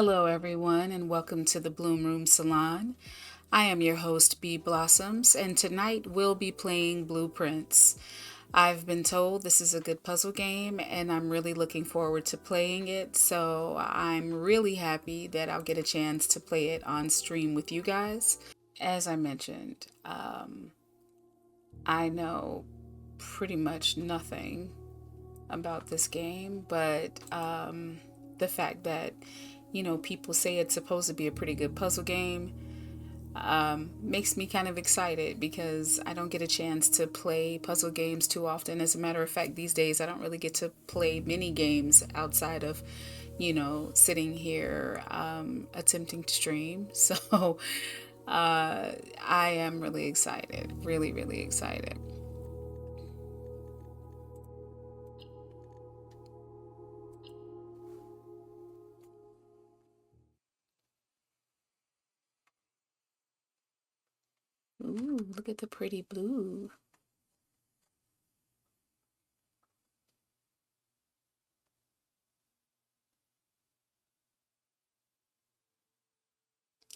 Hello, everyone, and welcome to the Bloom Room Salon. I am your host, Bea Blossoms, and tonight we'll be playing Blueprints. I've been told this is a good puzzle game, and I'm really looking forward to playing it. So I'm really happy that I'll get a chance to play it on stream with you guys. As I mentioned, I know pretty much nothing about this game, but the fact that people say it's supposed to be a pretty good puzzle game makes me kind of excited because I don't get a chance to play puzzle games too often. As a matter of fact, these days I don't really get to play many games outside of, sitting here attempting to stream. So I am really excited, really, really excited. Ooh, look at the pretty blue.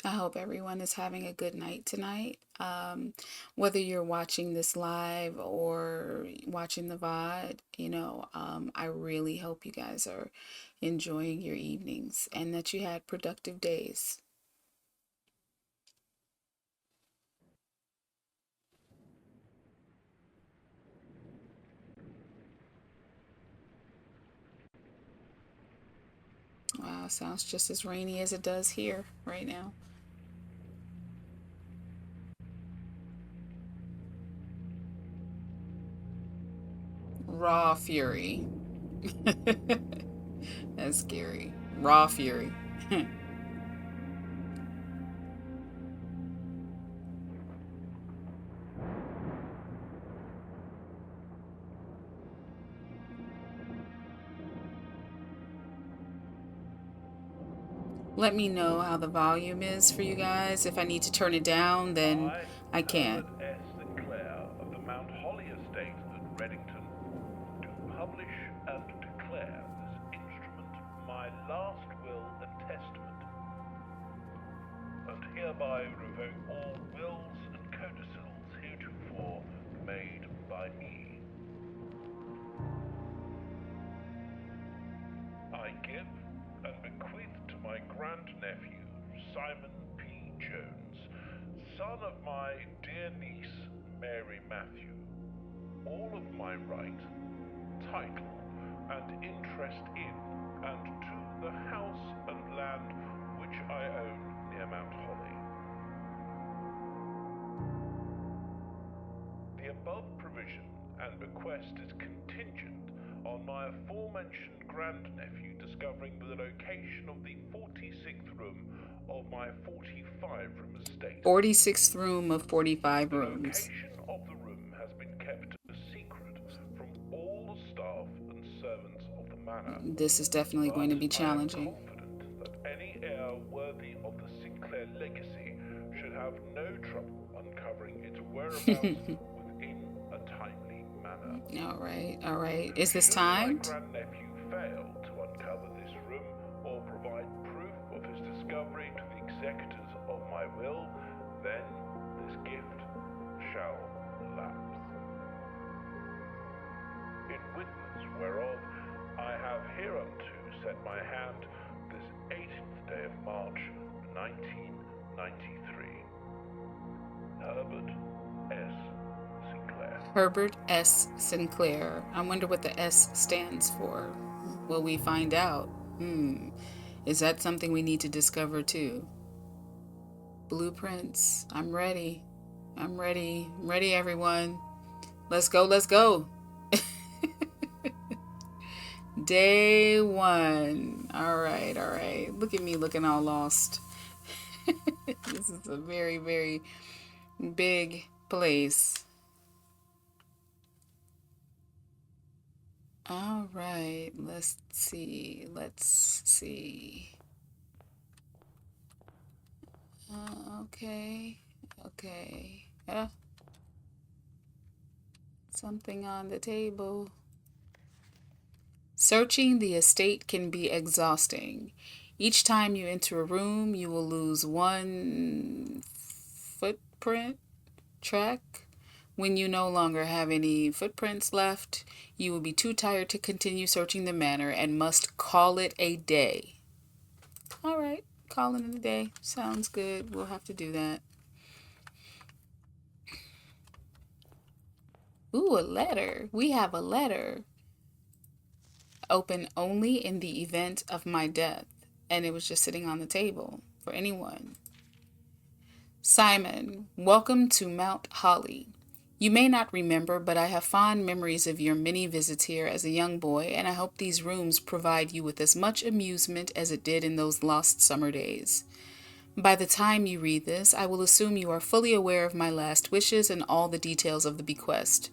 I hope everyone is having a good night tonight. Whether you're watching this live or watching the VOD, I really hope you guys are enjoying your evenings and that you had productive days. Wow, sounds just as rainy as it does here right now. Raw fury. That's scary. Raw fury. Let me know how the volume is for you guys. If I need to turn it down, then I, I can. Herbert S. Sinclair of the Mount Holly estate at Reddington, do publish and declare this instrument my last will and testament, and hereby revoke all wills and codicils heretofore made by me. I give and bequeath to my grandnephew, Simon P. Jones, son of my dear niece, Mary Matthew, all of my right, title, and interest in and to the house and land which I own near Mount Holly. The above provision and bequest is contingent on my aforementioned grandnephew discovering the location of the 46th room of my 45-room estate. 46th room of 45 The rooms. location of the room has been kept a secret from all the staff and servants of the manor, This is definitely going but to be I am challenging. confident that any heir worthy of the Sinclair legacy should have no trouble uncovering its whereabouts within a timely manner. All right, all right. Is this Should my timed? grandnephew fail to uncover this room or provide proof of his discovery to the executors of my will, then this gift shall lapse. In witness whereof I have hereunto set my hand this 18th day of March, 1993. Herbert S. Sinclair. Herbert S. Sinclair. I wonder what the S stands for. Will we find out? Hmm. Is that something we need to discover too? Blueprints. I'm ready. I'm ready. I'm ready, everyone. Let's go. Let's go. Day one. All right. All right. Look at me looking all lost. This is a very, very big place. All right. Let's see. Let's see. Okay. Okay. Something on the table. Searching the estate can be exhausting. Each time you enter a room, you will lose one footprint track. When you no longer have any footprints left, you will be too tired to continue searching the manor and must call it a day. All right, calling it a day. Sounds good. We'll have to do that. Ooh, a letter. We have a letter. Open only in the event of my death. And it was just sitting on the table for anyone. Simon, welcome to Mount Holly. You may not remember, but I have fond memories of your many visits here as a young boy, and I hope these rooms provide you with as much amusement as it did in those lost summer days. By the time you read this, I will assume you are fully aware of my last wishes and all the details of the bequest.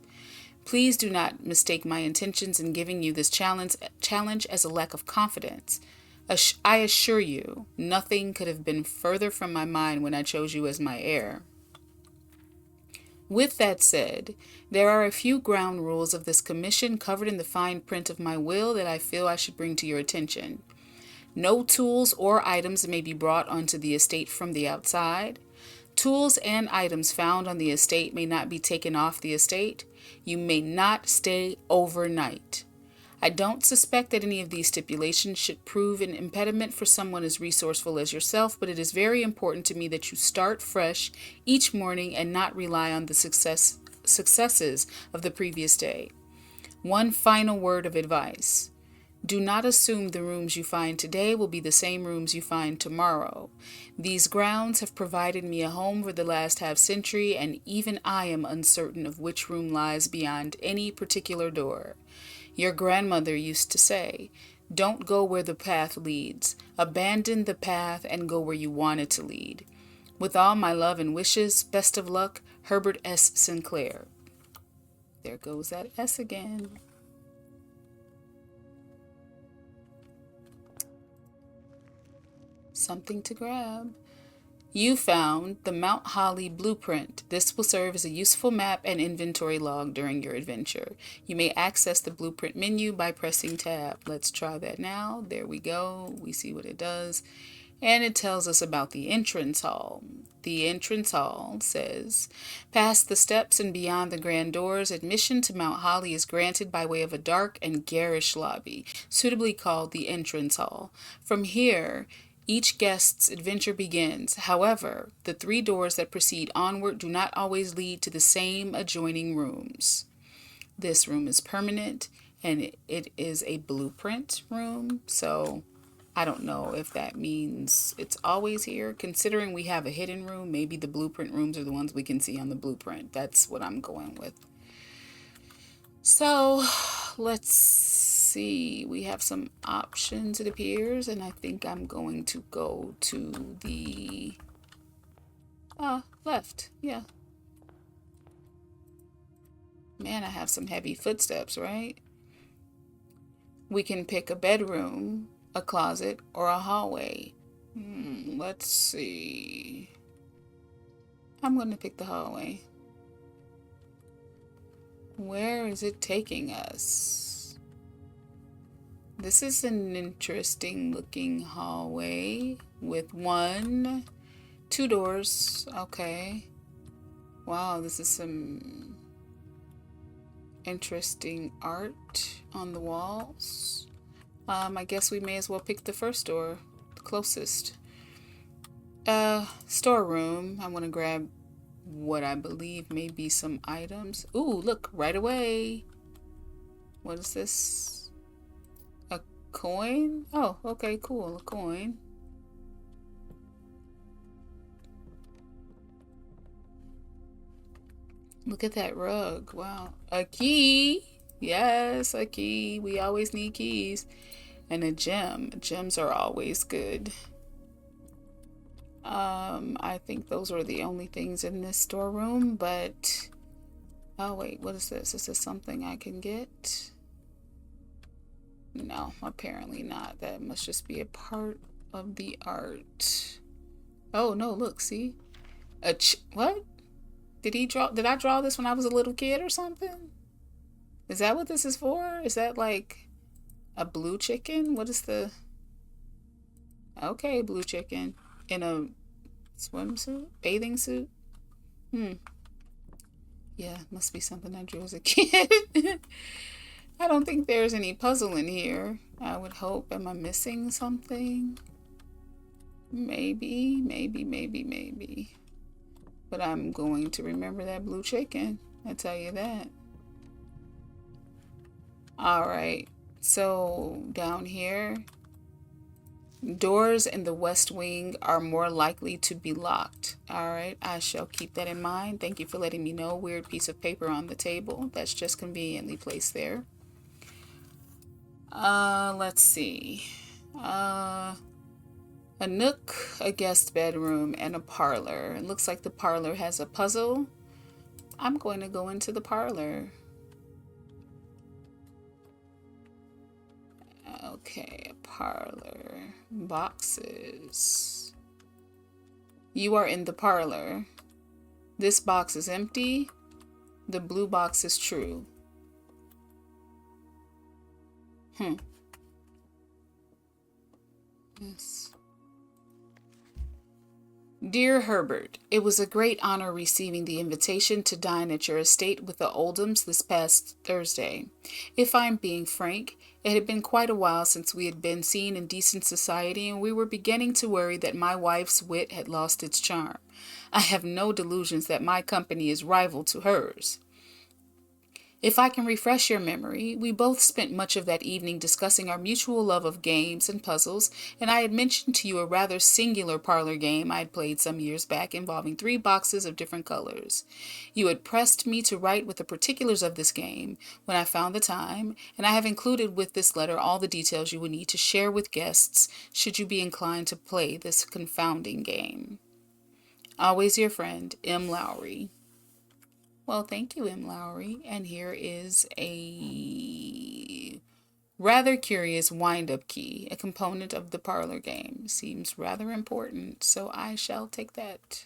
Please do not mistake my intentions in giving you this challenge as a lack of confidence. I assure you, nothing could have been further from my mind when I chose you as my heir. With that said, there are a few ground rules of this commission covered in the fine print of my will that I feel I should bring to your attention. No tools or items may be brought onto the estate from the outside. Tools and items found on the estate may not be taken off the estate. You may not stay overnight. I don't suspect that any of these stipulations should prove an impediment for someone as resourceful as yourself, but it is very important to me that you start fresh each morning and not rely on the successes of the previous day. One final word of advice. Do not assume the rooms you find today will be the same rooms you find tomorrow. These grounds have provided me a home for the last half-century, and even I am uncertain of which room lies beyond any particular door. Your grandmother used to say, "Don't go where the path leads. Abandon the path and go where you want it to lead." With all my love and wishes, best of luck, Herbert S. Sinclair. There goes that S again. Something to grab. You found the Mount Holly blueprint. This will serve as a useful map and inventory log during your adventure. You may access the blueprint menu by pressing tab. Let's try that now. There we go. We see what it does. And it tells us about the entrance hall. The entrance hall says, past the steps and beyond the grand doors, admission to Mount Holly is granted by way of a dark and garish lobby, suitably called the entrance hall. From here, each guest's adventure begins. However, the 3 doors that proceed onward do not always lead to the same adjoining rooms. This room is permanent, and it is a blueprint room, so I don't know if that means it's always here. Considering we have a hidden room, maybe the blueprint rooms are the ones we can see on the blueprint. That's what I'm going with. So, let's see. We have some options, it appears, and I think I'm going to go to the left. Yeah. Man, I have some heavy footsteps, right? We can pick a bedroom, a closet, or a hallway. Let's see. I'm going to pick the hallway. Where is it taking us? This is an interesting looking hallway with 2 doors. Okay. Wow, this is some interesting art on the walls. I guess we may as well pick the first door, the closest. Storeroom. I want to grab what I believe may be some items. Ooh, look, right away. What is this? A coin? Oh, okay, cool, a coin. Look at that rug. Wow. A key. Yes, a key. We always need keys. And a gem. Gems are always good. I think those are the only things in this storeroom, but oh wait, what is this? Is this something I can get? No, apparently not. That must just be a part of the art. Oh no, look, see? What? Did I draw this when I was a little kid or something? Is that what this is for? Is that like a blue chicken? What is the... Okay, blue chicken. In a swimsuit? Bathing suit? Hmm. Yeah, must be something I drew as a kid. I don't think there's any puzzle in here. I would hope. Am I missing something? Maybe. But I'm going to remember that blue chicken. I tell you that. All right. So down here, doors in the west wing are more likely to be locked. All right. I shall keep that in mind. Thank you for letting me know. Weird piece of paper on the table. That's just conveniently placed there. Let's see. Uh, a nook, a guest bedroom, and a parlor. It looks like the parlor has a puzzle. I'm going to go into the parlor. Okay, a parlor. Boxes. You are in the parlor. This box is empty. The blue box is true. Yes. Dear Herbert, it was a great honor receiving the invitation to dine at your estate with the Oldhams this past Thursday. If I'm being frank, it had been quite a while since we had been seen in decent society, and we were beginning to worry that my wife's wit had lost its charm. I have no delusions that my company is rival to hers. If I can refresh your memory, we both spent much of that evening discussing our mutual love of games and puzzles, and I had mentioned to you a rather singular parlor game I had played some years back involving 3 boxes of different colors. You had pressed me to write with the particulars of this game when I found the time, and I have included with this letter all the details you would need to share with guests should you be inclined to play this confounding game. Always your friend, M. Lowry. Well, thank you, M. Lowry. And here is a rather curious wind-up key, a component of the parlor game. Seems rather important, so I shall take that.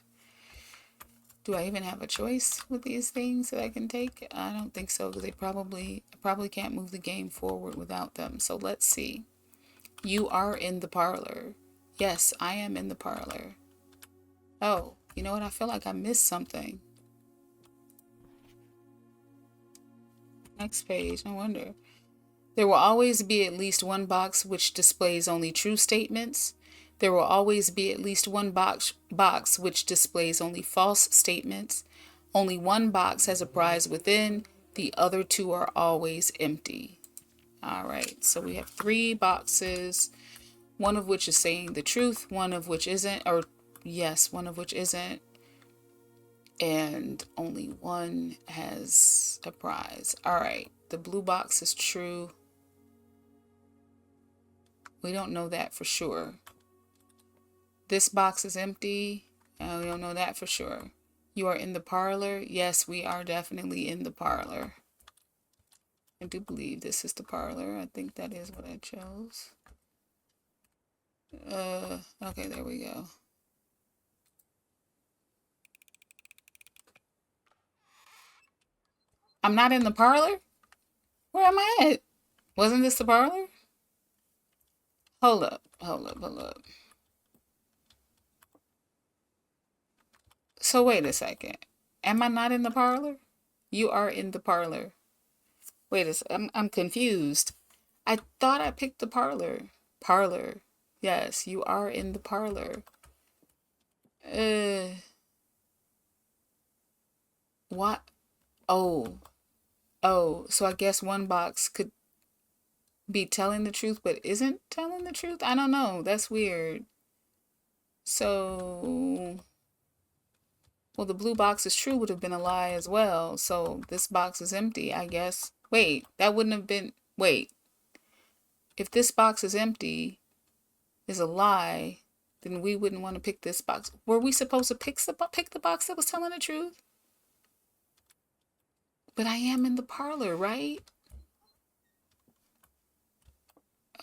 Do I even have a choice with these things that I can take? I don't think so, because I probably can't move the game forward without them. So let's see. You are in the parlor. Yes, I am in the parlor. Oh, you know what? I feel like I missed something. Next page, no wonder. There will always be at least one box which displays only true statements. There will always be at least one box which displays only false statements. Only one box has a prize within. The other 2 are always empty. All right, so we have 3 boxes, one of which is saying the truth, one of which isn't, or yes, one of which isn't. And only one has a prize. All right, the blue box is true. We don't know that for sure. This box is empty. We don't know that for sure. You are in the parlor. Yes, we are definitely in the parlor. I do believe this is the parlor. I think that is what I chose. Okay, there we go. I'm not in the parlor? Where am I at? Wasn't this the parlor? Hold up. So wait a second. Am I not in the parlor? You are in the parlor. Wait a second. I'm confused. I thought I picked the parlor. Parlor. Yes, you are in the parlor. Uh, what? Oh. Oh, so I guess one box could be telling the truth but isn't telling the truth? I don't know. That's weird. So, well, the blue box is true would have been a lie as well. So this box is empty, I guess. Wait, that wouldn't have been. Wait. If this box is empty, is a lie, then we wouldn't want to pick this box. Were we supposed to pick the box that was telling the truth? But I am in the parlor, right?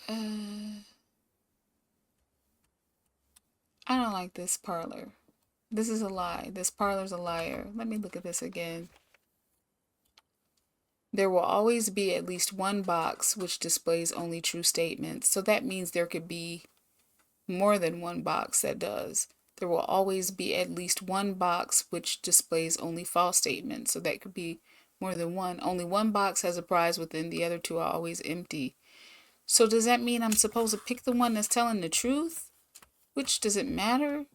I don't like this parlor. This is a lie. This parlor's a liar. Let me look at this again. There will always be at least one box which displays only true statements. So that means there could be more than one box that does. There will always be at least one box which displays only false statements. So that could be more than one. Only one box has a prize within, the other two are always empty. So does that mean I'm supposed to pick the one that's telling the truth? Which does it matter?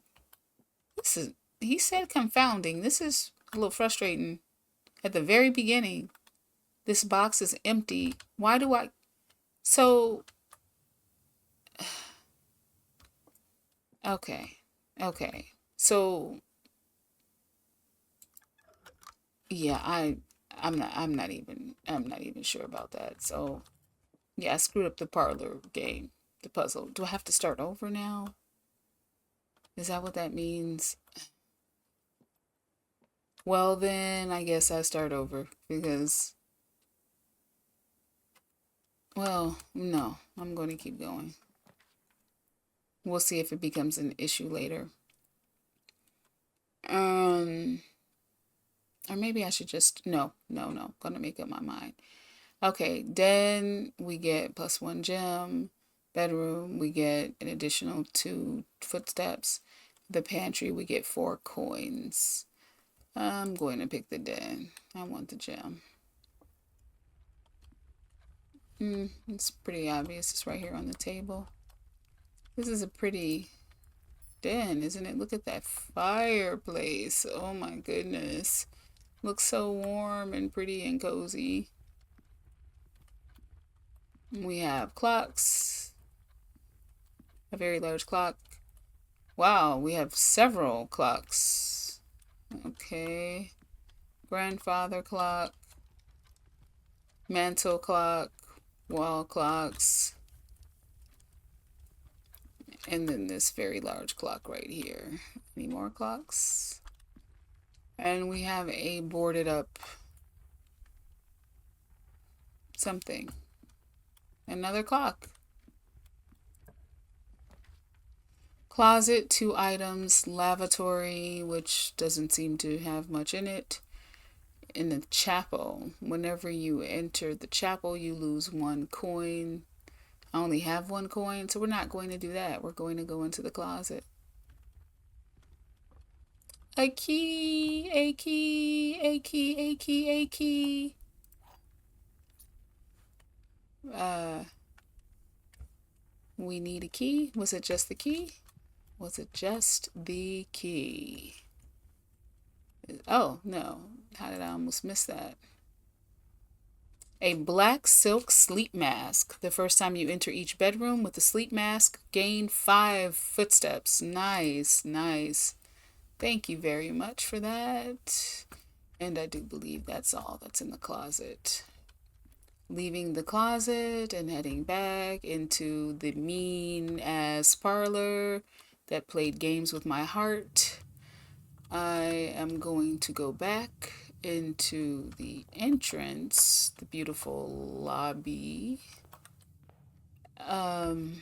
This is, he said confounding. This is a little frustrating. At the very beginning, this box is empty. Why do I? So, okay. Okay. So, yeah, I'm not even sure about that. So, yeah, I screwed up the parlor game, the puzzle. Do I have to start over now? Is that what that means? Well, then I guess I start over because, well, no, I'm going to keep going. We'll see if it becomes an issue later. Um, or maybe I should just, no, gonna make up my mind. Okay, then we get plus one gem. Bedroom, we get an additional 2 footsteps. The pantry, we get 4 coins. I'm going to pick the den. I want the gem. It's pretty obvious. It's right here on the table. This is a pretty den, isn't it? Look at that fireplace. Oh my goodness. Looks so warm and pretty and cozy. We have clocks. A very large clock. Wow, we have several clocks. Okay. Grandfather clock. Mantle clock. Wall clocks. And then this very large clock right here. Any more clocks? And we have a boarded up something. Another clock. Closet, 2 items. Lavatory, which doesn't seem to have much in it. In the chapel, whenever you enter the chapel, you lose 1 coin. I only have 1 coin, so we're not going to do that. We're going to go into the closet. A key, a key, a key, a key, a key. We need a key. Was it just the key? Was it just the key? Oh, no. How did I almost miss that? A black silk sleep mask. The first time you enter each bedroom with the sleep mask, gain 5 footsteps. Nice, nice. Thank you very much for that. And I do believe that's all that's in the closet. Leaving the closet and heading back into the mean ass parlor that played games with my heart. I am going to go back into the entrance, the beautiful lobby. And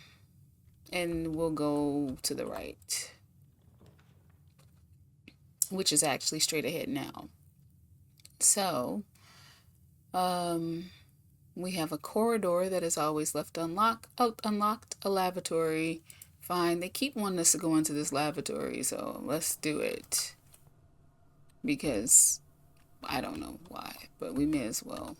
we'll go to the right, which is actually straight ahead now. So, we have a corridor that is always left unlocked, a lavatory. Fine, they keep wanting us to go into this lavatory, so let's do it. Because I don't know why, but we may as well.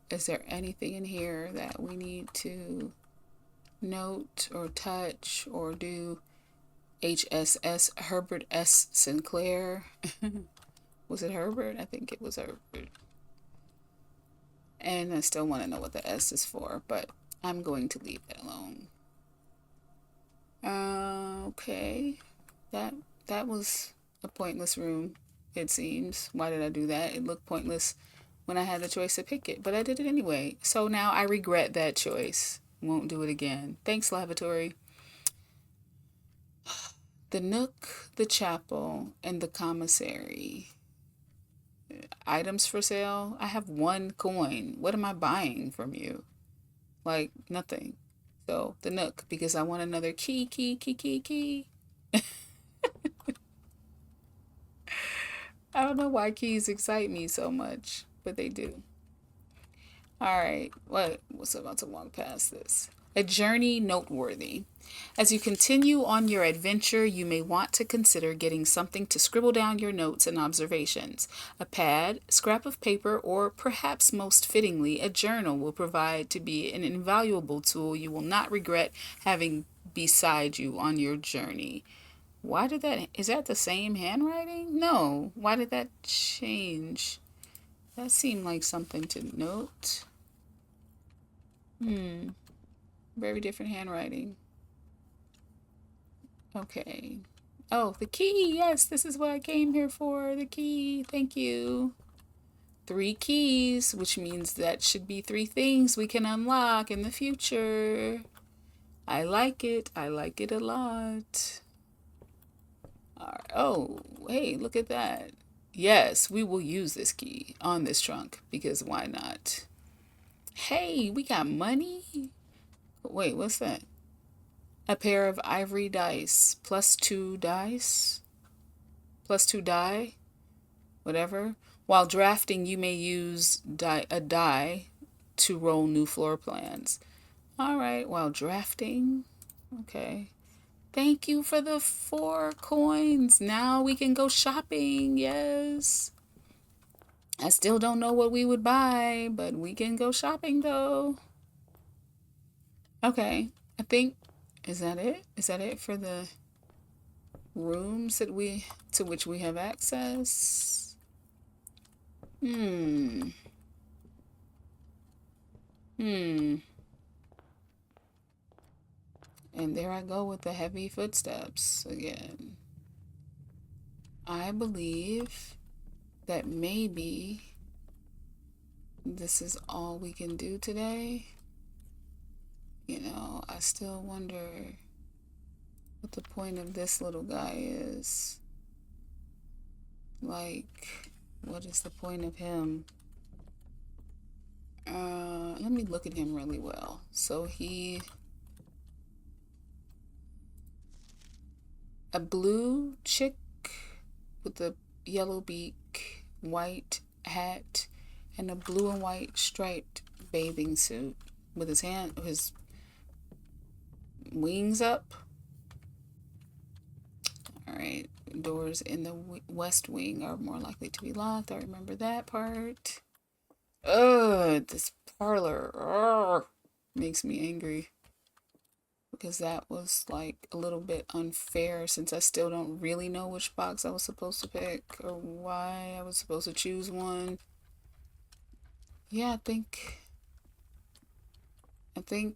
Is there anything in here that we need to note or touch or do? HSS Herbert S. Sinclair. Was it Herbert? I think it was Herbert. And I still want to know what the S is for, but I'm going to leave that alone. Okay. That was a pointless room, it seems. Why did I do that? It looked pointless when I had the choice to pick it, but I did it anyway. So now I regret that choice. Won't do it again. Thanks, lavatory. The nook, the chapel, and the commissary. Items for sale? I have 1 coin. What am I buying from you? Like, nothing. So, the nook, because I want another key. I don't know why keys excite me so much, but they do. All right. What's about to walk past this? A journey noteworthy. As you continue on your adventure, you may want to consider getting something to scribble down your notes and observations. A pad, scrap of paper, or perhaps most fittingly, a journal will provide to be an invaluable tool you will not regret having beside you on your journey. Why did that? Is that the same handwriting? No. Why did that change? That seemed like something to note. Very different handwriting. Okay. Oh, the key. Yes, this is what I came here for. The key. Thank you. 3 keys, which means that should be 3 things we can unlock in the future. I like it. I like it a lot. All right. Oh, hey, look at that. Yes, we will use this key on this trunk because why not? Hey, we got money? Wait, what's that? A pair of ivory dice. +2 dice? +2 die? Whatever. While drafting, you may use a die to roll new floor plans. All right, while drafting. Okay. Thank you for the 4 coins. Now we can go shopping. Yes. I still don't know what we would buy, but we can go shopping though. Okay. I think, is that it? Is that it for the rooms to which we have access? Hmm. Hmm. And there I go with the heavy footsteps again. I believe that maybe this is all we can do today. I still wonder what the point of this little guy is. Like, what is the point of him? Let me look at him really well. So a blue chick with a yellow beak, white hat, and a blue and white striped bathing suit with his wings up. All right, doors in the west wing are more likely to be locked. I remember that part. Ugh, this parlor makes me angry because that was like a little bit unfair since I still don't really know which box I was supposed to pick or why I was supposed to choose one. Yeah, I think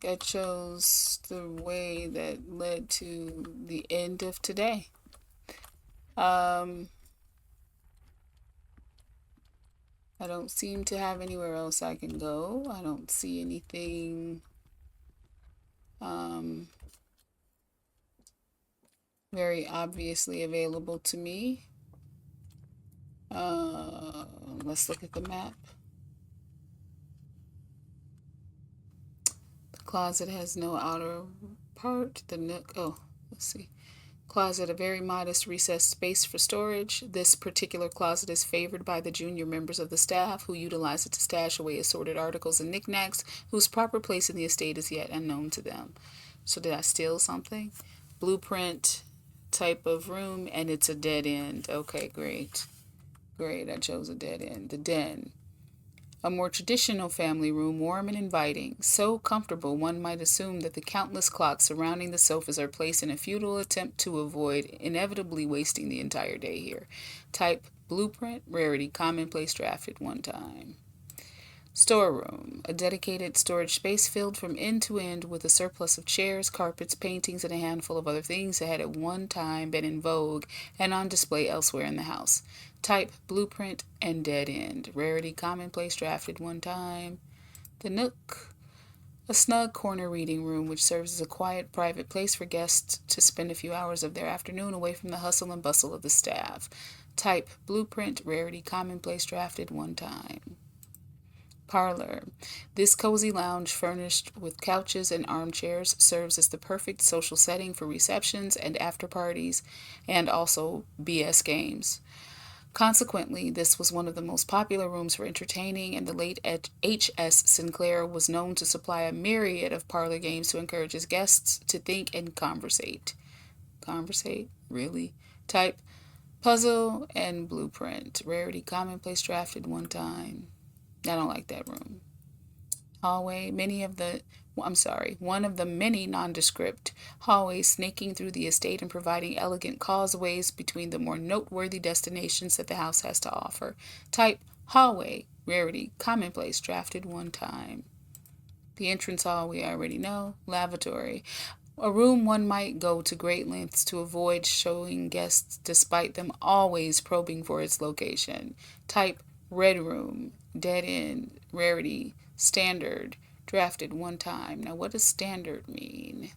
I chose the way that led to the end of today. Um, I don't seem to have anywhere else I can go. I don't see anything um, very obviously available to me. Let's look at the map. The closet has no outer part. The nook, oh, let's see. Closet, a very modest recessed space for storage. This particular closet is favored by the junior members of the staff who utilize it to stash away assorted articles and knickknacks whose proper place in the estate is yet unknown to them. So did I steal something? Blueprint type of room, and it's a dead end. Okay, great. Great, I chose a dead end. The den. A more traditional family room, warm and inviting, so comfortable one might assume that the countless clocks surrounding the sofas are placed in a futile attempt to avoid inevitably wasting the entire day here. Type blueprint, rarity, commonplace, drafted one time. Storeroom, a dedicated storage space filled from end to end with a surplus of chairs, carpets, paintings, and a handful of other things that had at one time been in vogue and on display elsewhere in the house. Type blueprint and dead end. Rarity commonplace drafted one time. The Nook, a snug corner reading room which serves as a quiet, private place for guests to spend a few hours of their afternoon away from the hustle and bustle of the staff. Type blueprint, rarity commonplace drafted one time. Parlor. This cozy lounge, furnished with couches and armchairs, serves as the perfect social setting for receptions and after parties, and also BS games. Consequently, this was one of the most popular rooms for entertaining, and the late H.S. Sinclair was known to supply a myriad of parlor games to encourage his guests to think and conversate. Conversate? Really? Type puzzle and blueprint. Rarity commonplace drafted one time. I don't like that room. Hallway. One of the many nondescript hallways snaking through the estate and providing elegant causeways between the more noteworthy destinations that the house has to offer. Type hallway. Rarity commonplace drafted one time. The entrance hall we already know. Lavatory. A room one might go to great lengths to avoid showing guests despite them always probing for its location. Type red room, dead end, rarity, standard, drafted one time. Now, what does standard mean?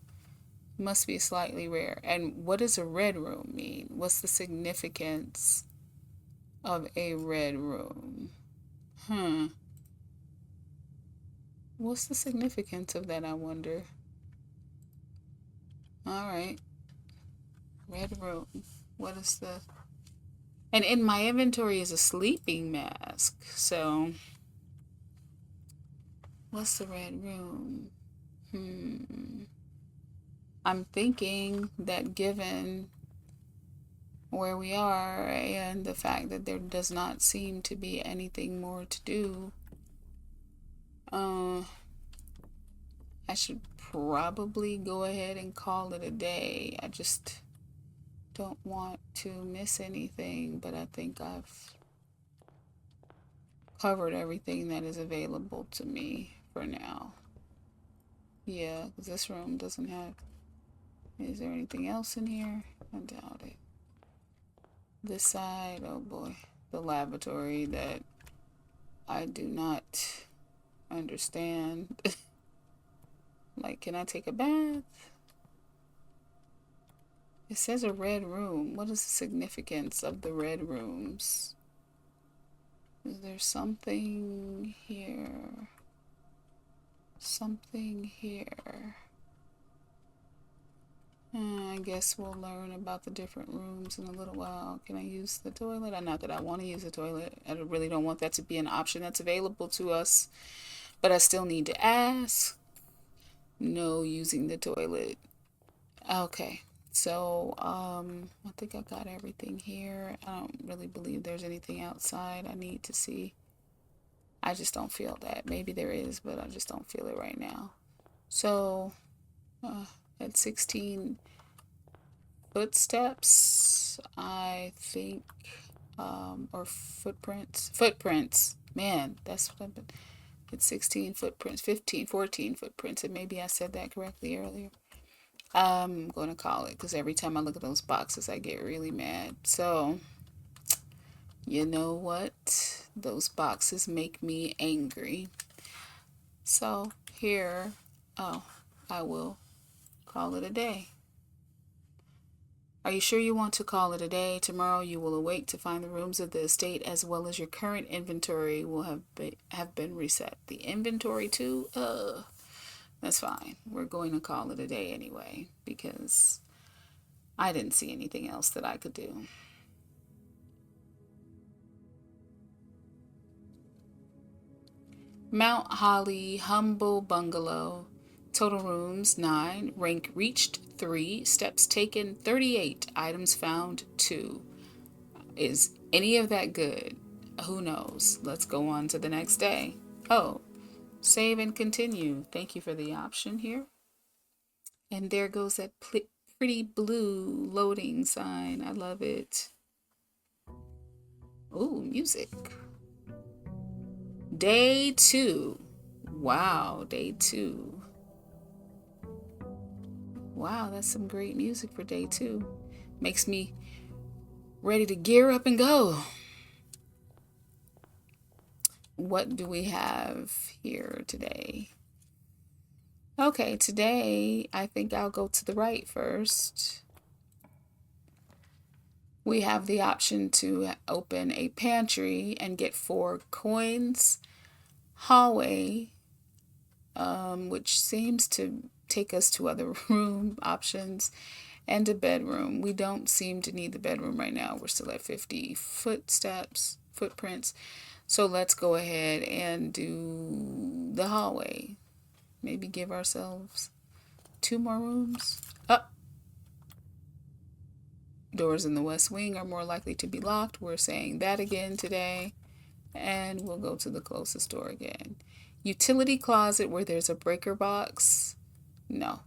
Must be slightly rare. And what does a red room mean? What's the significance of a red room? Hmm. What's the significance of that, I wonder? All right. Red room. What is the. And in my inventory is a sleeping mask. So, what's the red room? I'm thinking that given where we are and the fact that there does not seem to be anything more to do, I should probably go ahead and call it a day. I just don't want to miss anything, but I think I've covered everything that is available to me for now. Yeah, because this room doesn't have. Is there anything else in here? I doubt it. This side, oh boy. The lavatory that I do not understand. Like, can I take a bath? It says a red room. What is the significance of the red rooms? Is there something here? Something here. I guess we'll learn about the different rooms in a little while. Can I use the toilet? Not that I want to use the toilet. I really don't want that to be an option that's available to us. But I still need to ask. No using the toilet. Okay. So, I think I got everything here. I don't really believe there's anything outside I need to see. I just don't feel that. Maybe there is, but I just don't feel it right now. So, at 16 footsteps, I think, or footprints. Footprints. Man, that's what I've been. It's 16 footprints, 15, 14 footprints, and maybe I said that correctly earlier. I'm going to call it because every time I look at those boxes, I get really mad. So, you know what? Those boxes make me angry. So, here, oh, I will call it a day. Are you sure you want to call it a day? Tomorrow you will awake to find the rooms of the estate as well as your current inventory will have been reset. The inventory too? That's fine. We're going to call it a day anyway because I didn't see anything else that I could do. Mount Holly Humble Bungalow. Total rooms 9. Rank reached 3. Steps taken 38. Items found 2. Is any of that good? Who knows? Let's go on to the next day. Oh, save and continue. Thank you for the option here. And there goes that pretty blue loading sign. I love it. Ooh, music. Day 2. Wow, day 2. Wow, that's some great music for day 2. Makes me ready to gear up and go. What do we have here today? Okay, today I think I'll go to the right first. We have the option to open a pantry and get 4 coins. Hallway, which seems to take us to other room options. And a bedroom. We don't seem to need the bedroom right now. We're still at 50 footprints. So let's go ahead and do the hallway. Maybe give ourselves 2 more rooms. Up. Doors in the west wing are more likely to be locked. We're saying that again today. And we'll go to the closest door again. Utility closet where there's a breaker box. No.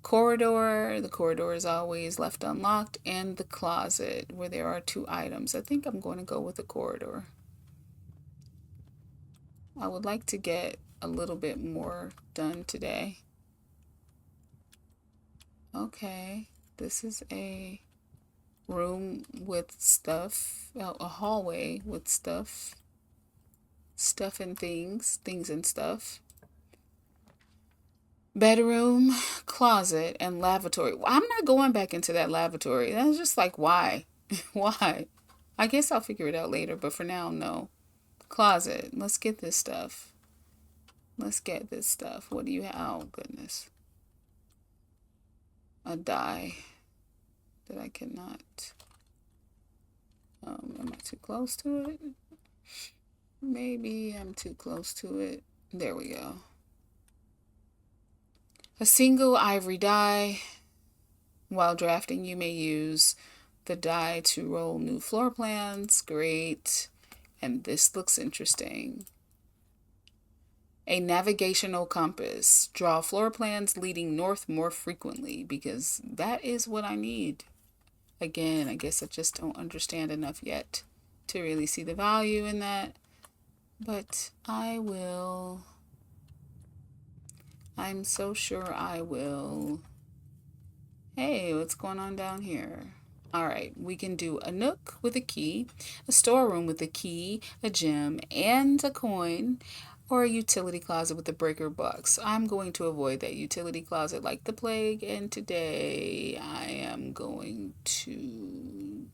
Corridor. The corridor is always left unlocked. And the closet where there are 2 items. I think I'm going to go with the corridor. I would like to get a little bit more done today. Okay. This is a room with stuff. A hallway with stuff. Stuff and things. Things and stuff. Bedroom, closet, and lavatory. I'm not going back into that lavatory. That's just like, why? Why? I guess I'll figure it out later, but for now, no. Closet. Let's get this stuff. Let's get this stuff. What do you have? Oh, goodness. A die that I cannot. Am I too close to it? Maybe I'm too close to it. There we go. A single ivory die. While drafting, you may use the die to roll new floor plans. Great. And this looks interesting. A navigational compass. Draw floor plans leading north more frequently because that is what I need. Again, I guess I just don't understand enough yet to really see the value in that. But I will. I'm so sure I will. Hey, what's going on down here? All right, we can do a nook with a key, a storeroom with a key, a gem, and a coin, or a utility closet with a breaker box. I'm going to avoid that utility closet like the plague, and today I am going to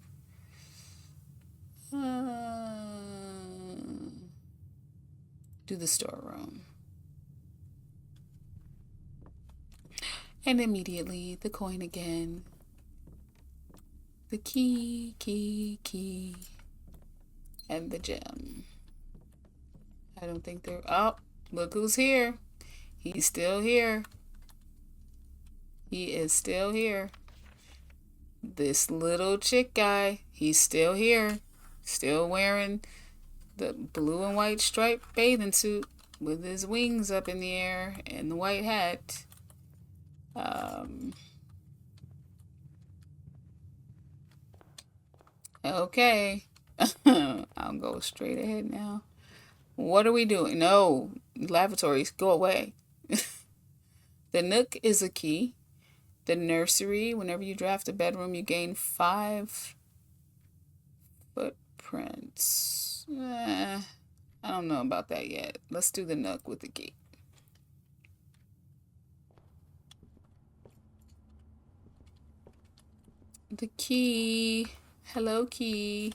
do the storeroom. And immediately the coin again. The key, and the gem. I don't think they're. Oh, look who's here. He's still here. He is still here. This little chick guy, he's still here. Still wearing the blue and white striped bathing suit with his wings up in the air and the white hat. Okay. I'll go straight ahead now. What are we doing? No, lavatories, go away. The nook is a key. The nursery, whenever you draft a bedroom, you gain 5 footprints. I don't know about that yet. Let's do the nook with the key. The key. Hello, key.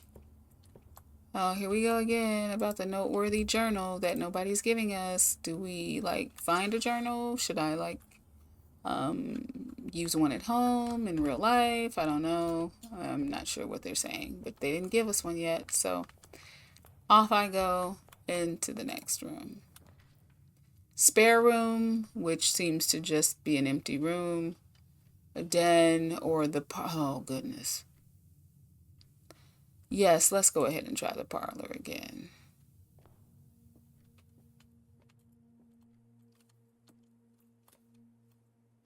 Oh, here we go again about the noteworthy journal that nobody's giving us. Do we find a journal? Should I use one at home in real life? I don't know. I'm not sure what they're saying, but they didn't give us one yet. So off I go into the next room. Spare room, which seems to just be an empty room. A den or oh goodness. Yes, let's go ahead and try the parlor again.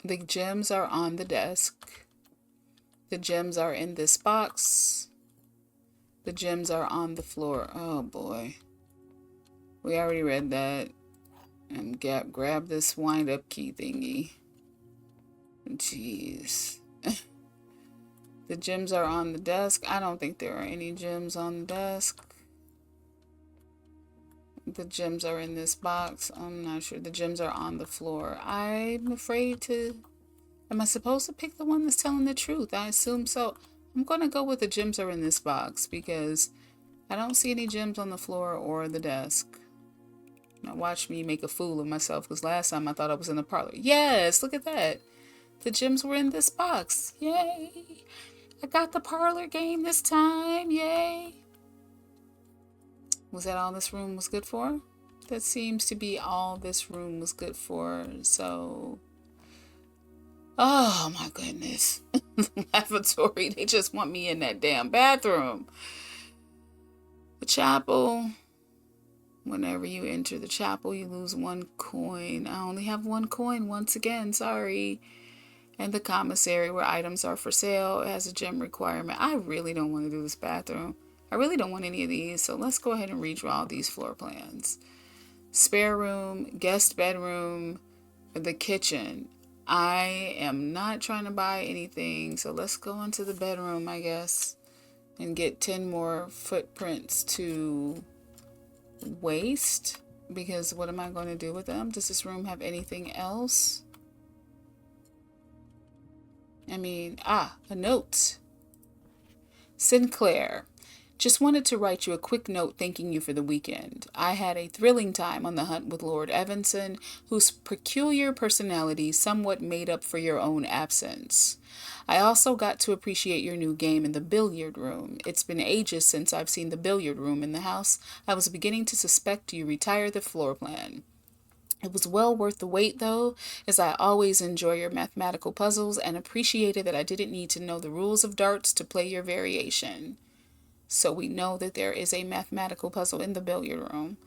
The gems are on the desk. The gems are in this box. The gems are on the floor. Oh boy. We already read that. And grab this wind up key thingy. Jeez. The gems are on the desk. I don't think there are any gems on the desk. The gems are in this box. I'm not sure. The gems are on the floor. I'm afraid to. Am I supposed to pick the one that's telling the truth? I assume so. I'm going to go with the gems are in this box because I don't see any gems on the floor or the desk. Now watch me make a fool of myself because last time I thought I was in the parlor. Yes, look at that. The gems were in this box. Yay! I got the parlor game this time. Yay! Was that all this room was good for? That seems to be all this room was good for. So, oh my goodness. Lavatory, they just want me in that damn bathroom. The chapel. Whenever you enter the chapel, you lose 1 coin. I only have 1 coin once again. Sorry. And the commissary, where items are for sale, has a gem requirement. I really don't want to do this bathroom. I really don't want any of these. So let's go ahead and redraw these floor plans. Spare room, guest bedroom, the kitchen. I am not trying to buy anything. So let's go into the bedroom, I guess, and get 10 more footprints to waste, because what am I going to do with them? Does this room have anything else? I mean, a note. Sinclair, just wanted to write you a quick note thanking you for the weekend. I had a thrilling time on the hunt with Lord Evanson, whose peculiar personality somewhat made up for your own absence. I also got to appreciate your new game in the billiard room. It's been ages since I've seen the billiard room in the house. I was beginning to suspect you retired the floor plan. It was well worth the wait, though, as I always enjoy your mathematical puzzles and appreciated that I didn't need to know the rules of darts to play your variation. So we know that there is a mathematical puzzle in the billiard room.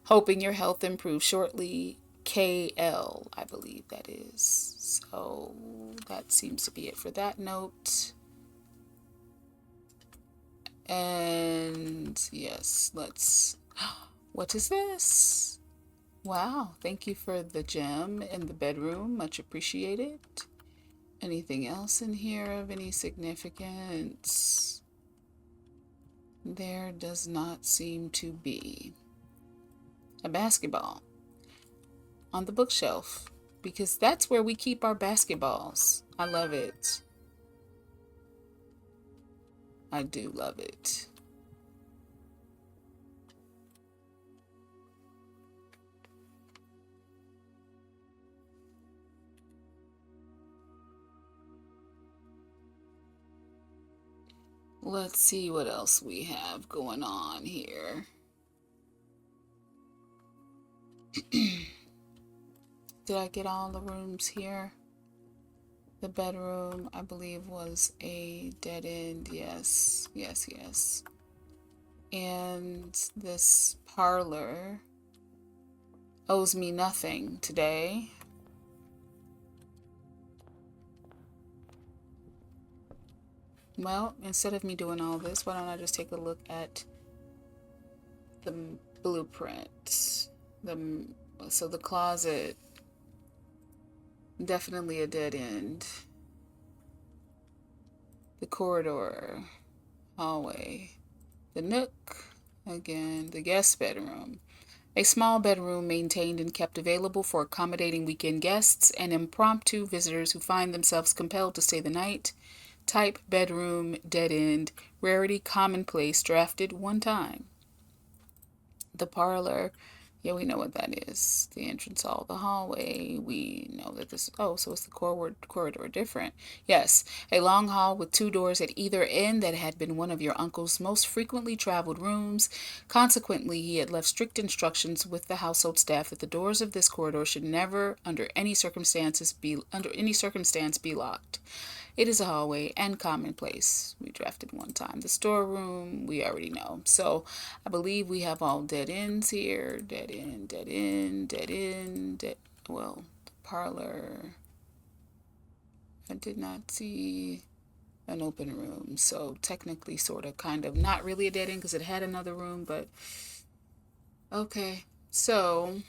Hoping your health improves shortly. KL, I believe that is. So that seems to be it for that note. And yes, let's... What is this? Wow, thank you for the gem in the bedroom. Much appreciated. Anything else in here of any significance? There does not seem to be. A basketball on the bookshelf, because that's where we keep our basketballs. I love it. I do love it. Let's see what else we have going on here. Did I get all the rooms here? The bedroom, I believe, was a dead end. Yes, yes, yes. And this parlor owes me nothing today. Well, instead of me doing all this, why don't I just take a look at the blueprint? So the closet, definitely a dead end. The corridor, hallway, the nook, again, the guest bedroom. A small bedroom maintained and kept available for accommodating weekend guests and impromptu visitors who find themselves compelled to stay the night. Type bedroom, dead end, rarity commonplace, drafted 1 time. The parlor, yeah, we know what that is. The entrance hall, the hallway, we know that this, oh, so it's the corridor different. Yes, a long hall with 2 doors at either end that had been one of your uncle's most frequently traveled rooms. Consequently, he had left strict instructions with the household staff that the doors of this corridor should never, under any circumstance, be locked. It is a hallway and commonplace. We drafted 1 time. The storeroom, we already know. So I believe we have all dead ends here. Dead end, dead end, dead end. Well, the parlor. I did not see an open room. So technically, sort of, kind of, not really a dead end because it had another room, but okay. So,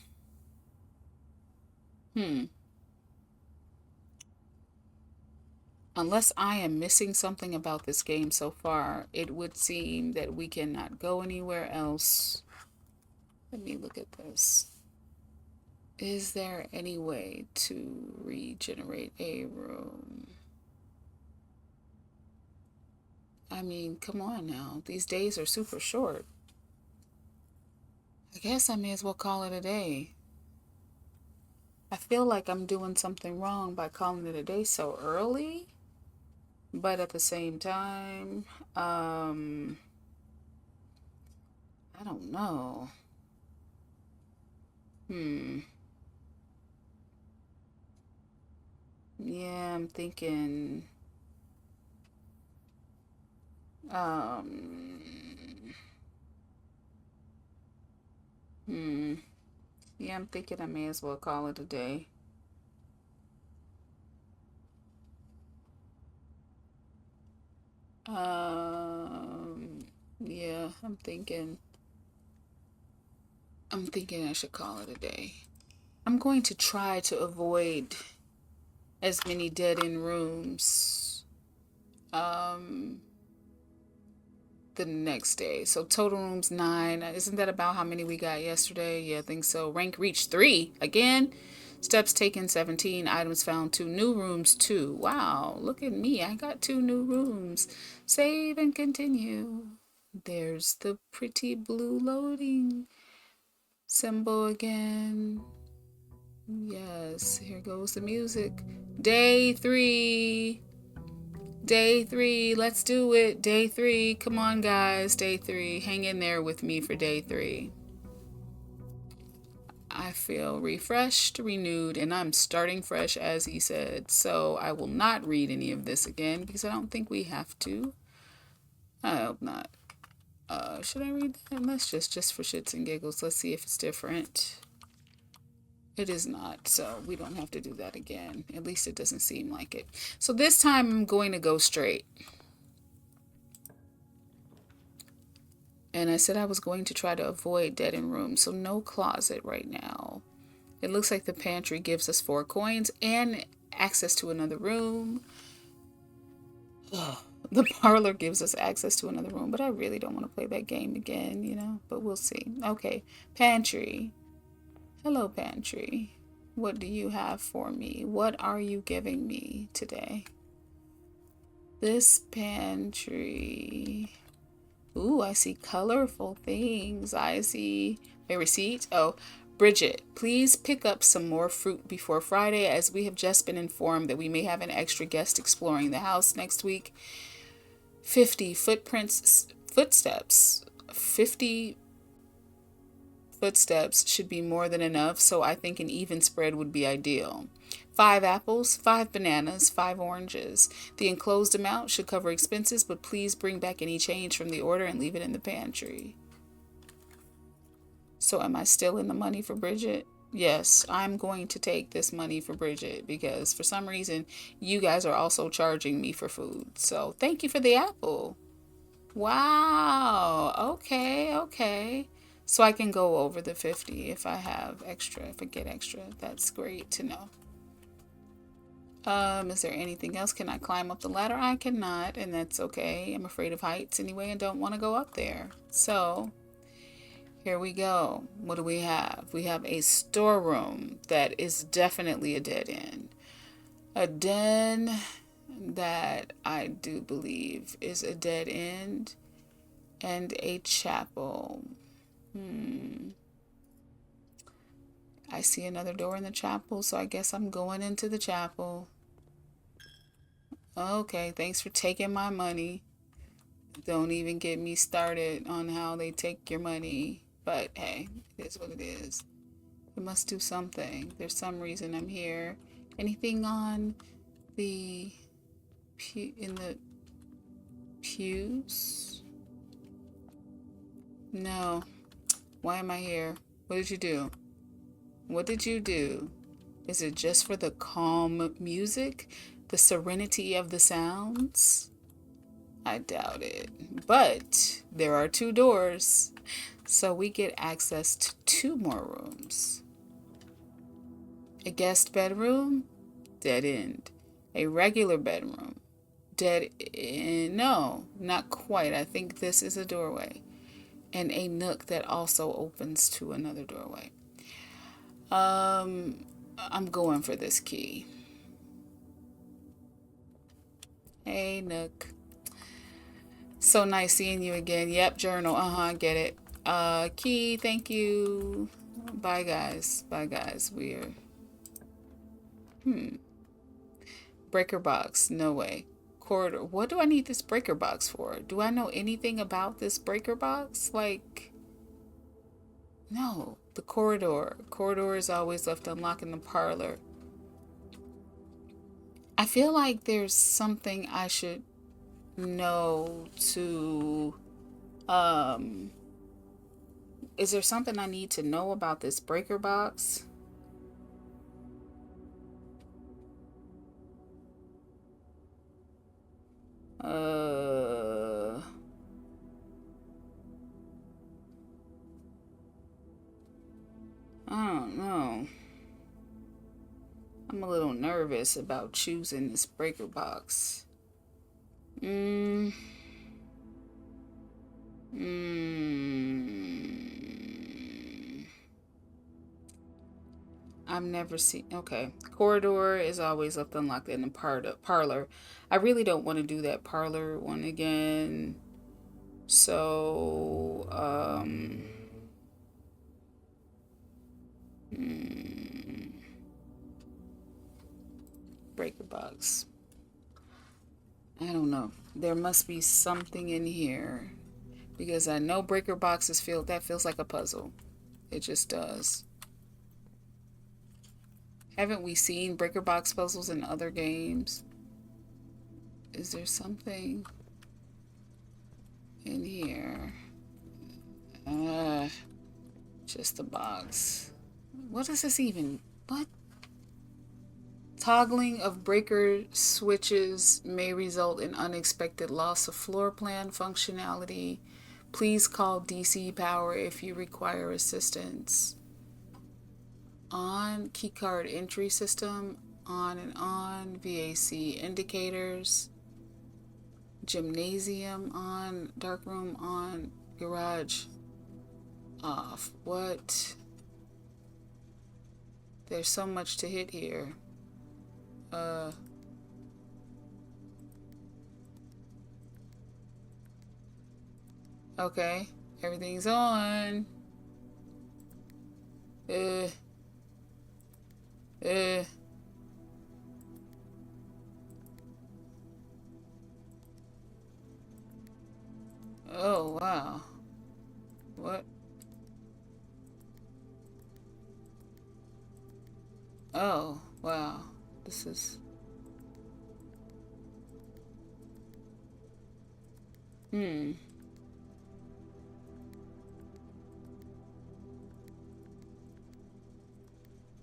unless I am missing something about this game so far, it would seem that we cannot go anywhere else. Let me look at this. Is there any way to regenerate a room? I mean, come on now. These days are super short. I guess I may as well call it a day. I feel like I'm doing something wrong by calling it a day so early, but at the same time, um, I don't know. Hmm. Yeah, I'm thinking. Um. Hmm. Yeah, I'm thinking I may as well call it a day. Um. Yeah, I'm thinking I should call it a day. I'm going to try to avoid as many dead end rooms um the next day. So total rooms 9. Isn't that about how many we got yesterday? Yeah, I think so. Rank reached 3 again. Steps taken 17. Items found 2. New rooms 2. Wow, look at me. I got 2 new rooms. Save and continue. There's the pretty blue loading symbol again. Yes, here goes the music. Day 3. Day 3. Let's do it. Day 3. Come on, guys. Day 3. Hang in there with me for day 3. I feel refreshed, renewed, and I'm starting fresh, as he said. So I will not read any of this again because I don't think we have to. I hope not. Should I read that? Let's just for shits and giggles. Let's see if it's different. It is not, so we don't have to do that again. At least it doesn't seem like it. So this time I'm going to go straight. And I said I was going to try to avoid dead end rooms, so no closet right now. It looks like the pantry gives us 4 coins and access to another room. Ugh. The parlor gives us access to another room, but I really don't want to play that game again, but we'll see. Okay, pantry. Hello, pantry. What do you have for me? What are you giving me today? This pantry. Ooh, I see colorful things. I see a receipt. Oh, Bridget, please pick up some more fruit before Friday, as we have just been informed that we may have an extra guest exploring the house next week. 50 footsteps. 50 footsteps should be more than enough, so I think an even spread would be ideal. 5 apples, 5 bananas, 5 oranges. The enclosed amount should cover expenses, but please bring back any change from the order and leave it in the pantry. So am I still in the money for Bridget? Yes, I'm going to take this money for Bridget because for some reason you guys are also charging me for food. So thank you for the apple. Wow. Okay, okay. So I can go over the 50 if I have extra, if I get extra. That's great to know. Is there anything else? Can I climb up the ladder? I cannot, and that's okay. I'm afraid of heights anyway and don't want to go up there. So, here we go. What do we have? We have a storeroom that is definitely a dead end. A den that I do believe is a dead end. And a chapel. I see another door in the chapel, so I guess I'm going into the chapel. Okay, thanks for taking my money. Don't even get me started on how they take your money. But hey, it is what it is. I must do something. There's some reason I'm here. Anything on the in the pews? No. Why am I here? What did you do? What did you do? Is it just for the calm music? The serenity of the sounds? I doubt it. But there are 2 doors, so we get access to 2 more rooms. A guest bedroom, dead end. A regular bedroom, dead end. No, not quite. I think this is a doorway. And a nook that also opens to another doorway. I'm going for this key. Hey, Nook. So nice seeing you again. Yep, journal. Get it. Key, thank you. Bye, guys. Bye, guys. We're Breaker box. No way. Corridor. What do I need this breaker box for? Do I know anything about this breaker box? Like, no. The corridor. Corridor is always left unlocked in the parlor. I feel like there's something I should know to is there something I need to know about this breaker box? Uh I don't know. I'm a little nervous about choosing this breaker box. Mm. Mm. I've never seen. Okay. Corridor is always left unlocked in the parlor. I really don't want to do that parlor one again. So, breaker box. I don't know. There must be something in here because I know breaker boxes feels like a puzzle. It just does. Haven't we seen breaker box puzzles in other games? Is there something in here? Just a box. What is this even? What? Toggling of breaker switches may result in unexpected loss of floor plan functionality. Please call DC Power if you require assistance. On keycard entry system, on and on, VAC indicators, gymnasium on, darkroom on, garage off. What? There's so much to hit here. Okay, everything's on. Uh, uh. Oh, wow. What? Oh, wow. This is. Hmm.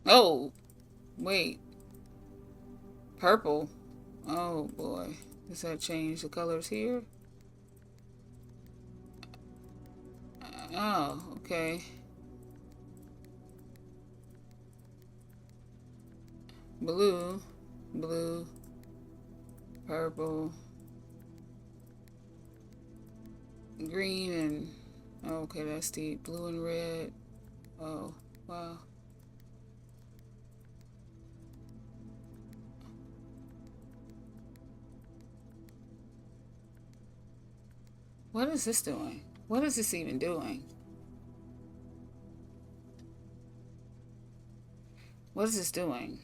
Oh, wait. Purple. Oh, boy. Does that change the colors here? Oh, okay. Blue, blue, purple, green, and okay, that's the blue and red. Oh, wow. What is this doing? What is this even doing? What is this doing?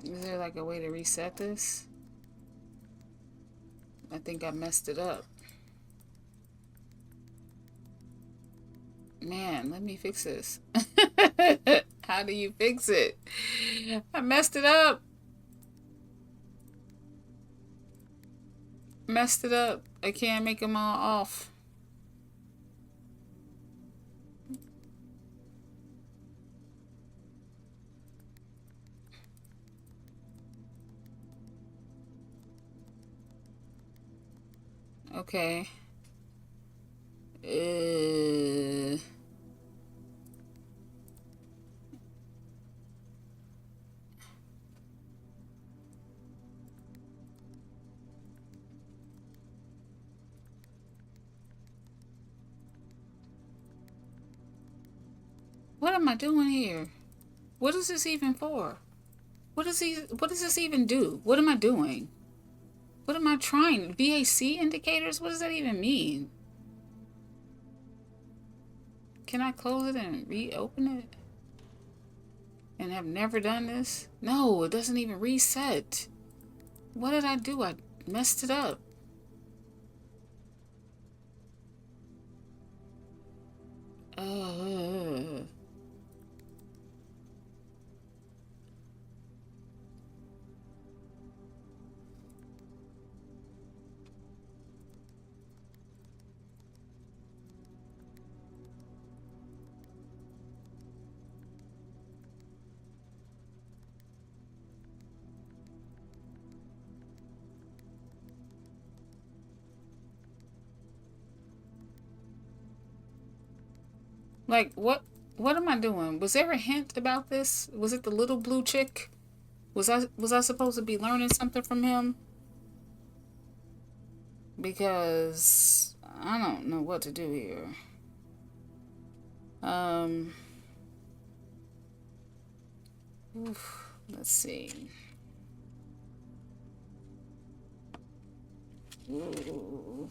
Is there like a way to reset this? I think I messed it up. Man, let me fix this. How do you fix it? I messed it up. Messed it up. I can't make them all off. Okay. What am I doing here? What is this even for? What does this even do? What am I doing? What am I trying? VAC indicators? What does that even mean? Can I close it and reopen it? And have never done this? No, it doesn't even reset. What did I do? I messed it up. Uh, like what? What am I doing? Was there a hint about this? Was it the little blue chick? Was I supposed to be learning something from him? Because I don't know what to do here. Um, let's see. Ooh.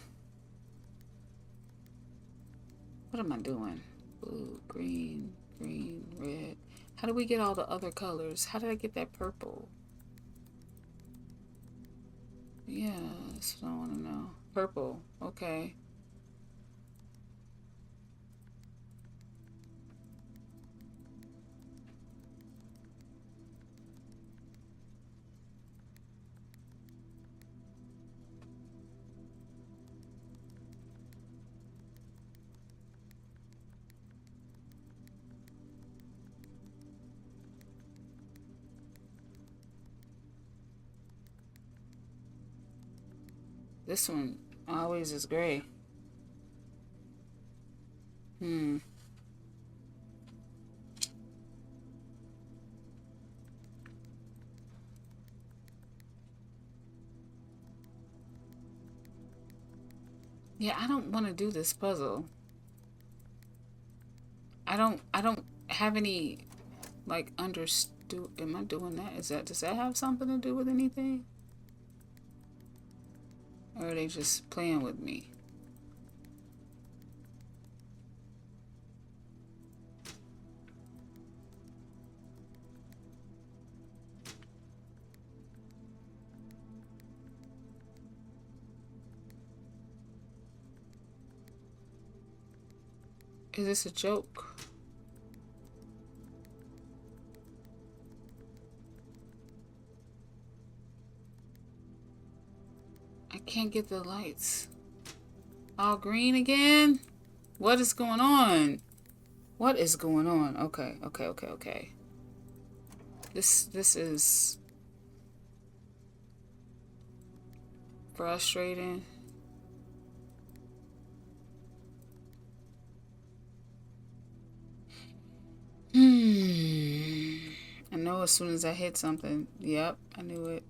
What am I doing? Blue, green, green, red. How do we get all the other colors? How did I get that purple? Yeah, that's what I want to know. Purple, okay. This one always is gray. Hmm. Yeah, I don't want to do this puzzle. I don't have any like understood. Am I doing that? Does that have something to do with anything? Or are they just playing with me? Is this a joke? I can't get the lights. All green again? What is going on? What is going on? Okay. This is frustrating. I know as soon as I hit something. Yep, I knew it.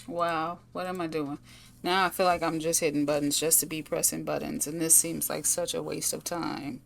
Wow, what am I doing? Now I feel like I'm just hitting buttons just to be pressing buttons, and this seems like such a waste of time.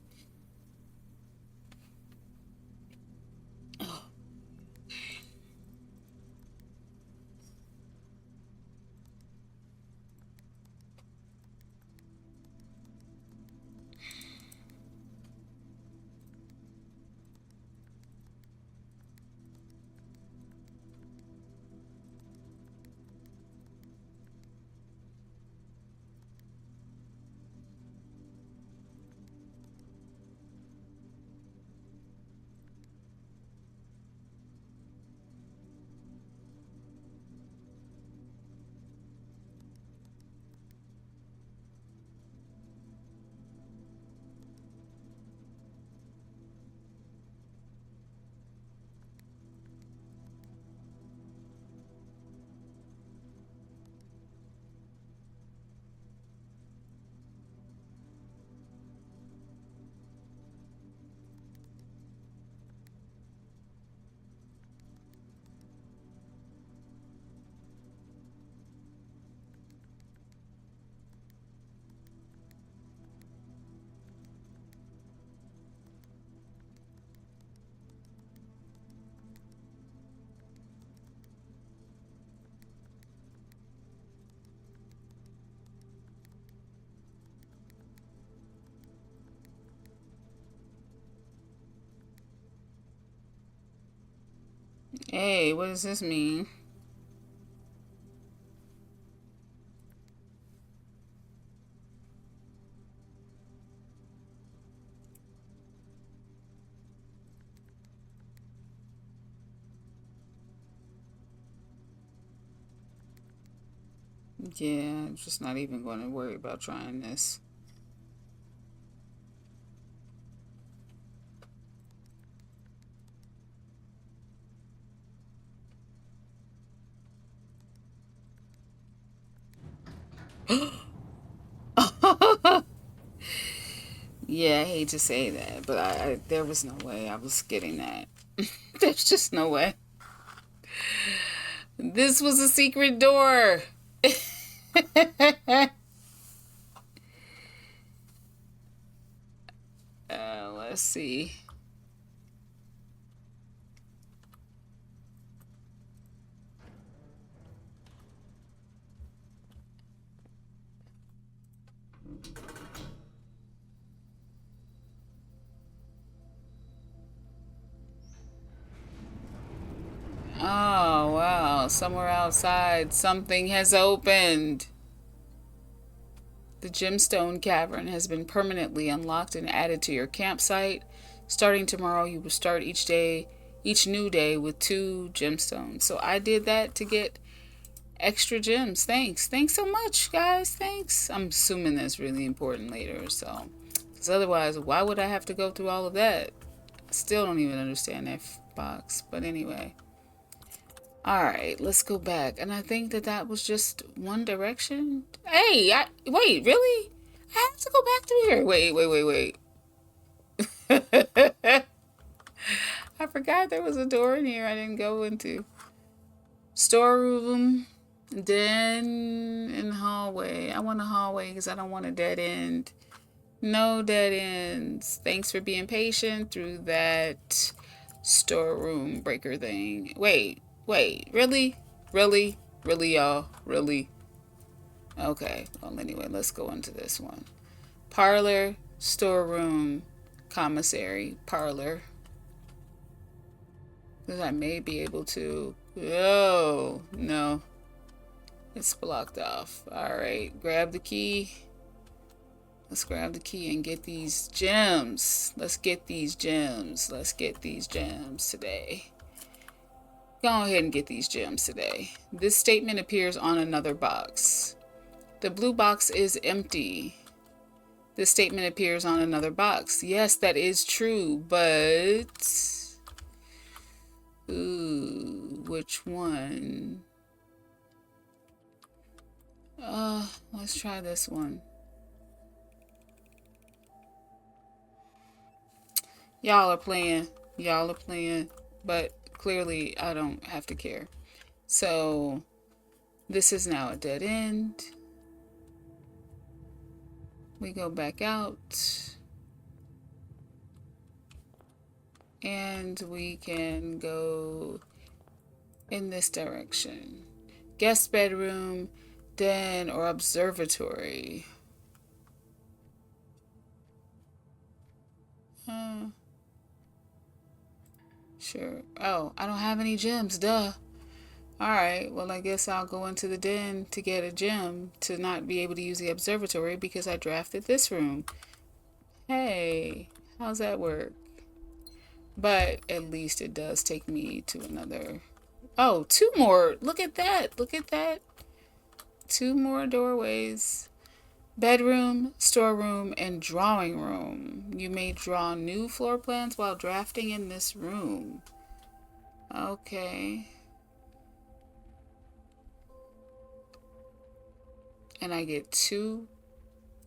Wait, what does this mean? Yeah, I'm just not even going to worry about trying this. Yeah, I hate to say that, but there was no way I was getting that. There's just no way. This was a secret door. Let's see. Oh, wow. Somewhere outside, something has opened. The gemstone cavern has been permanently unlocked and added to your campsite. Starting tomorrow, you will start each new day with 2 gemstones. So I did that to get extra gems. Thanks. Thanks so much, guys. Thanks. I'm assuming that's really important later. So, because otherwise, why would I have to go through all of that? Still don't even understand that box. But anyway. Alright, let's go back. And I think that was just one direction. Hey, wait, really? I have to go back through here. Wait. I forgot there was a door in here I didn't go into. Storeroom, den, and hallway. I want a hallway because I don't want a dead end. No dead ends. Thanks for being patient through that storeroom breaker thing. Wait, really? Really, y'all? Really? Okay, well, anyway, let's go into this one. Parlor, storeroom, commissary, parlor. Because I may be able to. Oh, no. It's blocked off. Alright, grab the key. Let's grab the key and get these gems. Let's get these gems today. Go ahead and get these gems today. This statement appears on another box. The blue box is empty. This statement appears on another box. Yes, that is true, but... Ooh, which one? Let's try this one. Y'all are playing, but clearly I don't have to care. So this is now a dead end. We go back out and we can go in this direction. Guest bedroom, den, or observatory. Sure. Oh, I don't have any gems, duh. Alright, well, I guess I'll go into the den to get a gem to not be able to use the observatory because I drafted this room. Hey, how's that work? But at least it does take me to another... Oh, 2 more! Look at that! 2 more doorways. Bedroom, storeroom, and drawing room. You may draw new floor plans while drafting in this room. Okay. And I get 2.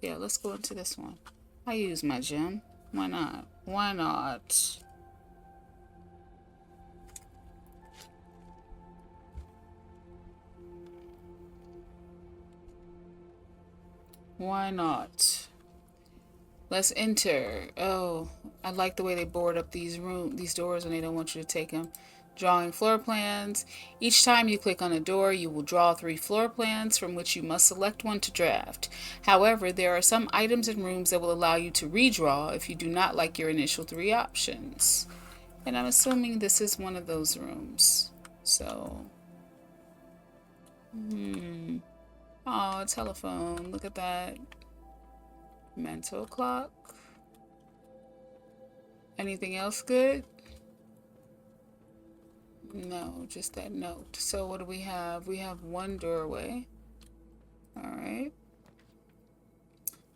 Yeah, let's go into this one. I use my gem. Why not? Why not? Why not? Let's enter. Oh, I like the way they board up these doors when they don't want you to take them. Drawing floor plans. Each time you click on a door, you will draw 3 floor plans from which you must select one to draft. However, there are some items and rooms that will allow you to redraw if you do not like your initial 3 options. And I'm assuming this is one of those rooms. So, oh, telephone. Look at that. Mental clock. Anything else good? No, just that note. So what do we have? We have one doorway. All right.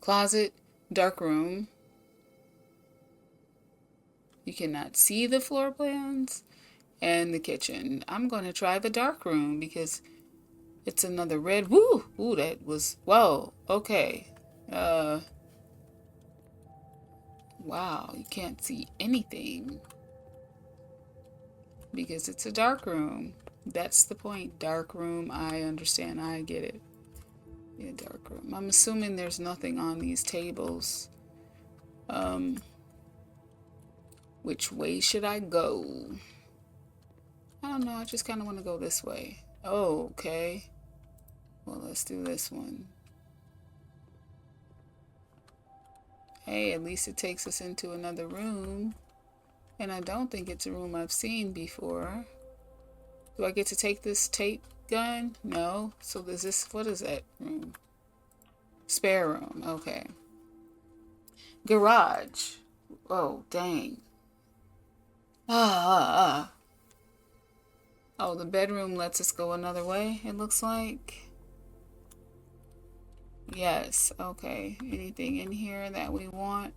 Closet, dark room. You cannot see the floor plans. And the kitchen. I'm going to try the dark room because it's another red. Woo! Ooh, that was, whoa. Okay. Wow, you can't see anything because it's a dark room. That's the point. Dark room. I understand. I get it. Yeah, dark room. I'm assuming there's nothing on these tables. Which way should I go? I don't know. I just kind of want to go this way. Oh, okay. Well, let's do this one. Hey, at least it takes us into another room. And I don't think it's a room I've seen before. Do I get to take this tape gun? No. So there's this, what is that room? Spare room. Okay. Garage. Oh, dang. Ah. Oh, the bedroom lets us go another way, it looks like. Yes, okay. Anything in here that we want?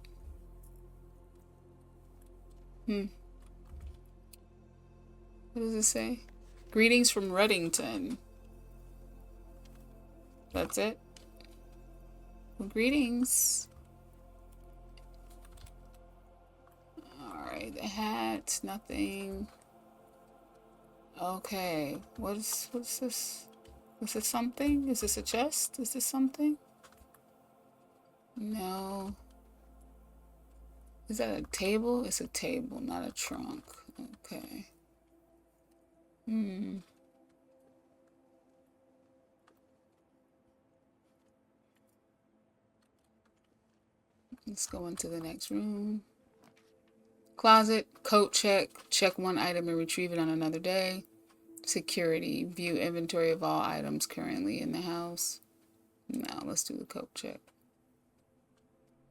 What does it say? Greetings from Reddington. That's it? Well, greetings. Alright, the hat, nothing. Okay, what's this? Is this something? Is this a chest? Is this something? No. Is that a table? It's a table, not a trunk. Okay. Let's go into the next room. Closet, coat check. Check one item and retrieve it on another day. Security, view inventory of all items currently in the house. Now let's do the coat check.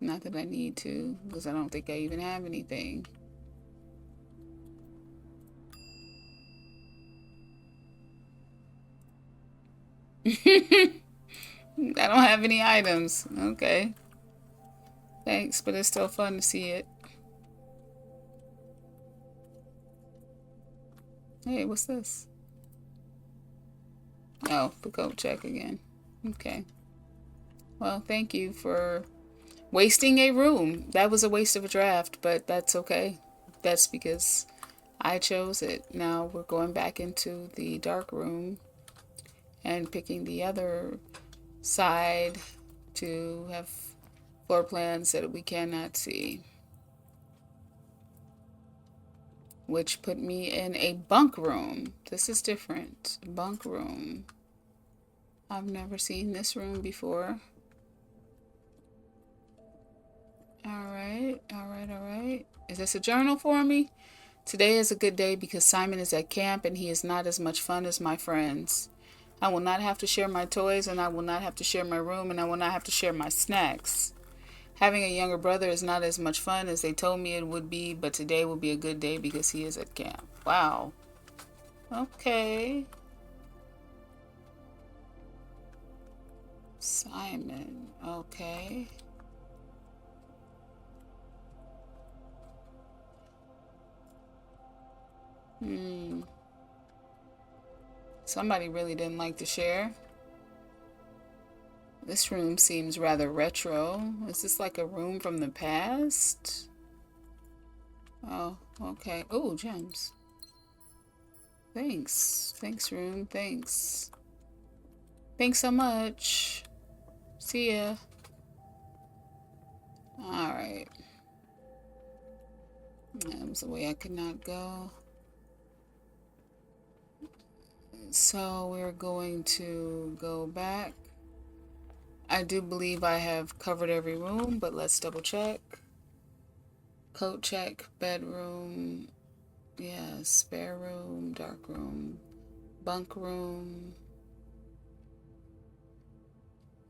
Not that I need to, because I don't think I even have anything. I don't have any items. Okay. Thanks, but it's still fun to see it. Hey, what's this? Oh, the coat check again. Okay. Well, thank you for wasting a room. That was a waste of a draft, but that's okay. That's because I chose it. Now we're going back into the dark room and picking the other side to have floor plans that we cannot see. Which put me in a bunk room. This is different. Bunk room. I've never seen this room before. Alright, alright, alright. Is this a journal for me? Today is a good day because Simon is at camp and he is not as much fun as my friends. I will not have to share my toys and I will not have to share my room and I will not have to share my snacks. Having a younger brother is not as much fun as they told me it would be, but today will be a good day because he is at camp. Wow. Okay. Simon. Okay. Somebody really didn't like to share. This room seems rather retro. Is this like a room from the past? Oh, okay. Oh, gems. Thanks. Thanks, room. Thanks. Thanks so much. See ya. Alright. That was the way I could not go. So we're going to go back. I do believe I have covered every room, but let's double check. Coat check, bedroom, yeah, spare room, dark room. bunk room.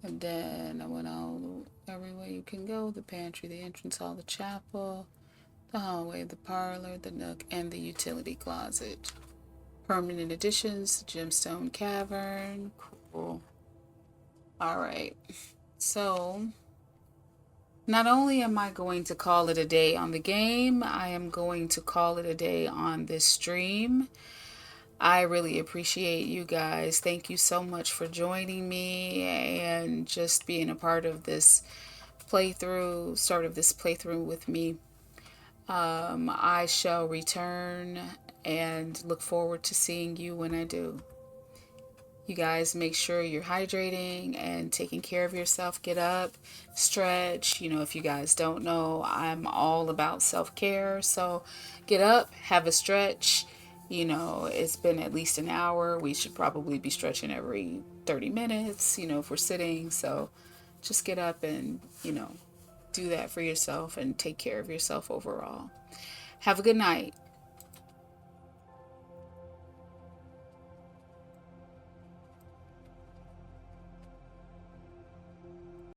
And then I went all everywhere you can go: the pantry, the entrance hall, the chapel, the hallway, the parlor, the nook, and the utility closet. Permanent additions: gemstone cavern. Cool. All right. So, not only am I going to call it a day on the game, I am going to call it a day on this stream. I really appreciate you guys. Thank you so much for joining me and just being a part of this start of this playthrough with me. I shall return and look forward to seeing you when I do. You guys make sure you're hydrating and taking care of yourself. Get up, stretch. If you guys don't know, I'm all about self care. So get up, have a stretch. It's been at least an hour. We should probably be stretching every 30 minutes, if we're sitting. So just get up and, do that for yourself and take care of yourself overall. Have a good night.